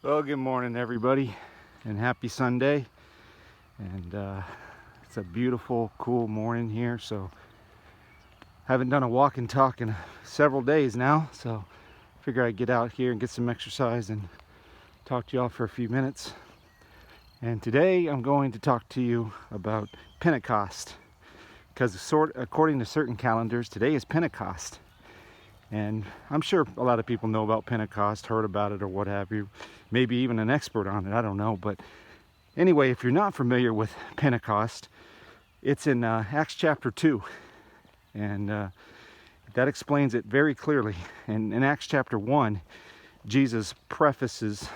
Well, good morning, everybody, and happy Sunday. And it's a beautiful, cool morning here. So, haven't done a walk and talk in several days now. So, figure I'd get out here and get some exercise and talk to y'all for a few minutes. And today, I'm going to talk to you about Pentecost, because according to certain calendars, today is Pentecost. And I'm sure a lot of people know about Pentecost, heard about it, or what have you. Maybe even an expert on it, I don't know. But anyway, if you're not familiar with Pentecost, it's in Acts chapter 2. And that explains it very clearly. And in Acts chapter 1, Jesus prefaces,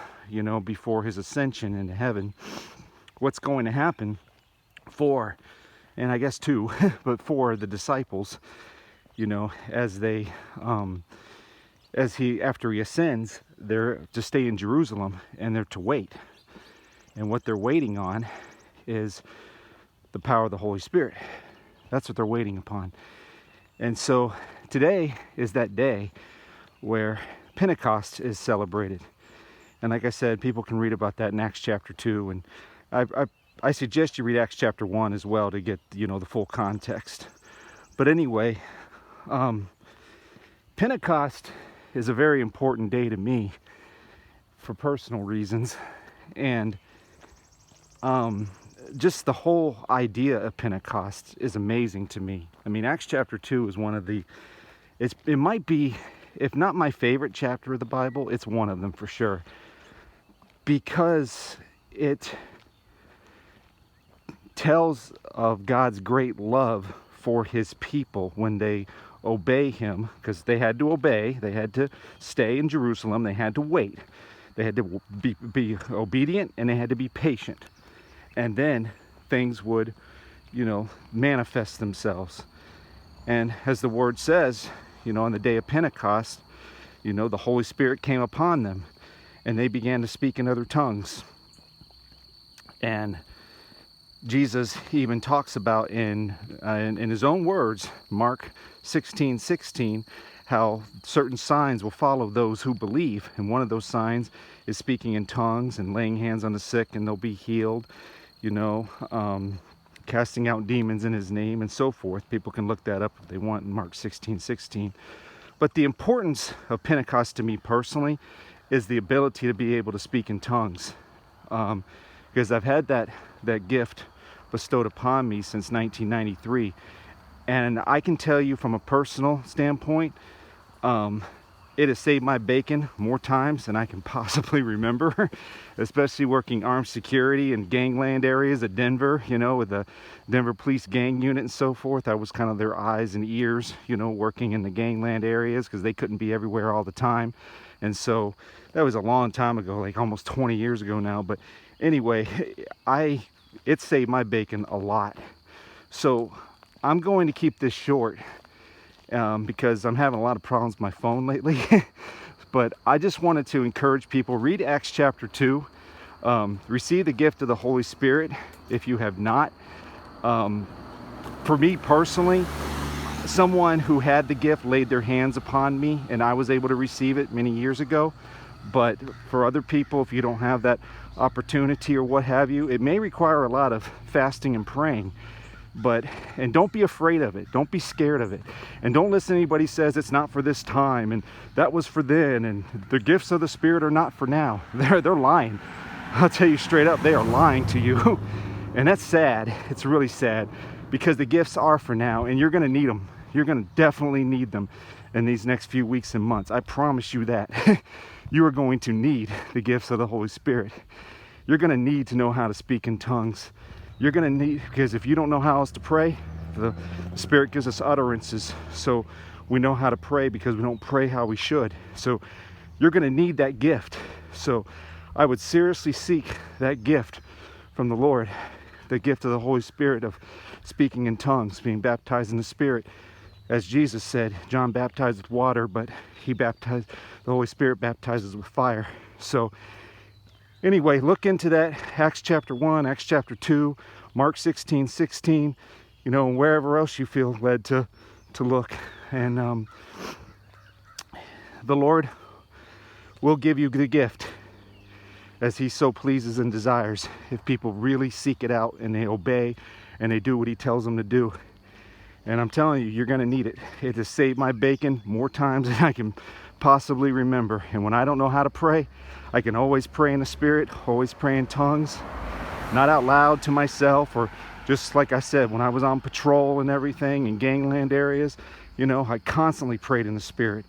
before his ascension into heaven, what's going to happen for, and I guess two, but for the disciples, as they after he ascends, they're to stay in Jerusalem and they're to wait. And what they're waiting on is the power of the Holy Spirit. That's what they're waiting upon. And so today is that day where Pentecost is celebrated. And like I said, people can read about that in Acts chapter 2. And I suggest you read Acts chapter 1 as well to get, the full context. But anyway, Pentecost is a very important day to me for personal reasons. And just the whole idea of Pentecost is amazing to me. I mean, Acts chapter 2 is one of the, it might be, if not my favorite chapter of the Bible, it's one of them for sure. Because it tells of God's great love for his people when they obey him, because they had to obey, they had to stay in Jerusalem, they had to wait, they had to be obedient, and they had to be patient. And then things would, manifest themselves. And as the word says, on the day of Pentecost, the Holy Spirit came upon them and they began to speak in other tongues. And Jesus even talks about in his own words, Mark 16:16, how certain signs will follow those who believe. And one of those signs is speaking in tongues and laying hands on the sick and they'll be healed. Casting out demons in his name and so forth. People can look that up if they want in Mark 16:16. But the importance of Pentecost to me personally is the ability to be able to speak in tongues. Because I've had that gift bestowed upon me since 1993. And I can tell you from a personal standpoint, it has saved my bacon more times than I can possibly remember, especially working armed security in gangland areas at Denver, with the Denver Police Gang Unit and so forth. I was kind of their eyes and ears, working in the gangland areas because they couldn't be everywhere all the time. And so that was a long time ago, like almost 20 years ago now. But anyway, it saved my bacon a lot. So I'm going to keep this short. Because I'm having a lot of problems with my phone lately. But I just wanted to encourage people, read Acts chapter 2. Receive the gift of the Holy Spirit if you have not. For me personally, someone who had the gift laid their hands upon me and I was able to receive it many years ago. But for other people, if you don't have that opportunity or what have you, it may require a lot of fasting and praying. And don't be afraid of it. Don't be scared of it. And don't listen to anybody says it's not for this time and that was for then and the gifts of the Spirit are not for now. They're lying. I'll tell you straight up, they are lying to you. And that's sad. It's really sad because the gifts are for now and you're going to need them. You're going to definitely need them in these next few weeks and months. I promise you that. You are going to need the gifts of the Holy Spirit. You're going to need to know how to speak in tongues. You're going to need, because if you don't know how else to pray, the Spirit gives us utterances. So we know how to pray because we don't pray how we should. So you're going to need that gift. So I would seriously seek that gift from the Lord, the gift of the Holy Spirit of speaking in tongues, being baptized in the Spirit. As Jesus said, John baptized with water, but the Holy Spirit baptizes with fire. So anyway, look into that, Acts chapter 1, Acts chapter 2, Mark 16:16, and wherever else you feel led to look. And the Lord will give you the gift. as he so pleases and desires, if people really seek it out and they obey and they do what he tells them to do. And I'm telling you, you're gonna need it. It has saved my bacon more times than I can possibly remember. And when I don't know how to pray, I can always pray in the Spirit, always pray in tongues, not out loud to myself, or just like I said, when I was on patrol and everything in gangland areas, you know, I constantly prayed in the Spirit.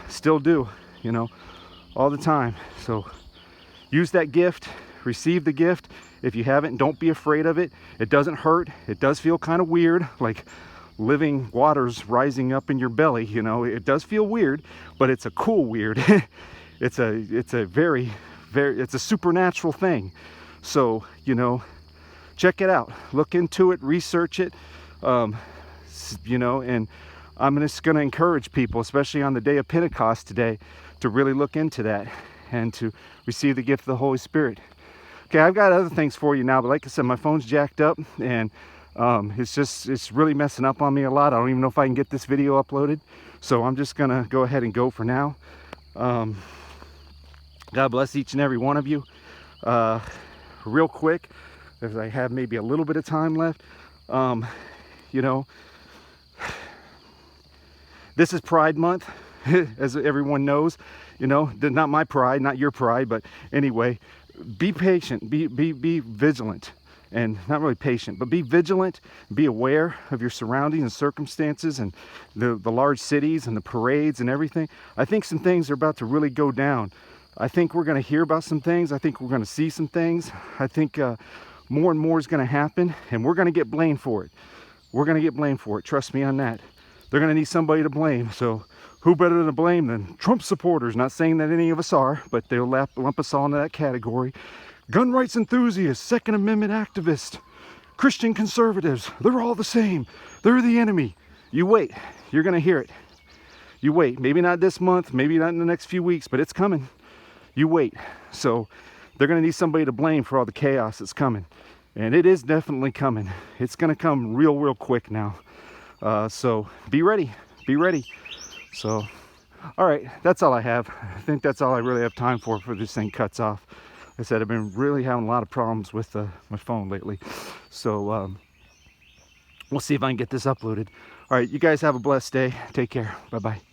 Still do, you know, all the time. So use that gift, receive the gift. If you haven't, don't be afraid of it. It doesn't hurt. It does feel kind of weird, like living waters rising up in your belly, you know. It does feel weird, but it's a cool weird. It's a very, it's a supernatural thing. So, you know, check it out, look into it, research it, you know, and I'm just going to encourage people, especially on the day of Pentecost today, to really look into that and to receive the gift of the Holy Spirit. Okay, I've got other things for you now, but like I said, my phone's jacked up, and it's really messing up on me a lot. I don't even know if I can get this video uploaded, so I'm just going to go ahead and go for now. God bless each and every one of you. Real quick, as I have maybe a little bit of time left, you know, this is Pride Month, as everyone knows, you know, not my pride, not your pride, but anyway, be patient, be vigilant, and not really patient, but be vigilant, be aware of your surroundings and circumstances and the large cities and the parades and everything. I think some things are about to really go down. I think we're going to hear about some things. I think we're going to see some things. I think more and more is going to happen, and we're going to get blamed for it. We're going to get blamed for it. Trust me on that. They're going to need somebody to blame. So who better to blame than Trump supporters? Not saying that any of us are, but they'll lump us all into that category. Gun rights enthusiasts, Second Amendment activists, Christian conservatives, they're all the same. They're the enemy. You wait. You're going to hear it. You wait. Maybe not this month, maybe not in the next few weeks, but it's coming. You wait. So they're going to need somebody to blame for all the chaos that's coming. And it is definitely coming. It's going to come real quick now. So be ready. Be ready. So, all right, that's all I have. I think that's all I really have time for this thing cuts off. Like I said, I've been really having a lot of problems with my phone lately. So we'll see if I can get this uploaded. All right, you guys have a blessed day. Take care. Bye-bye.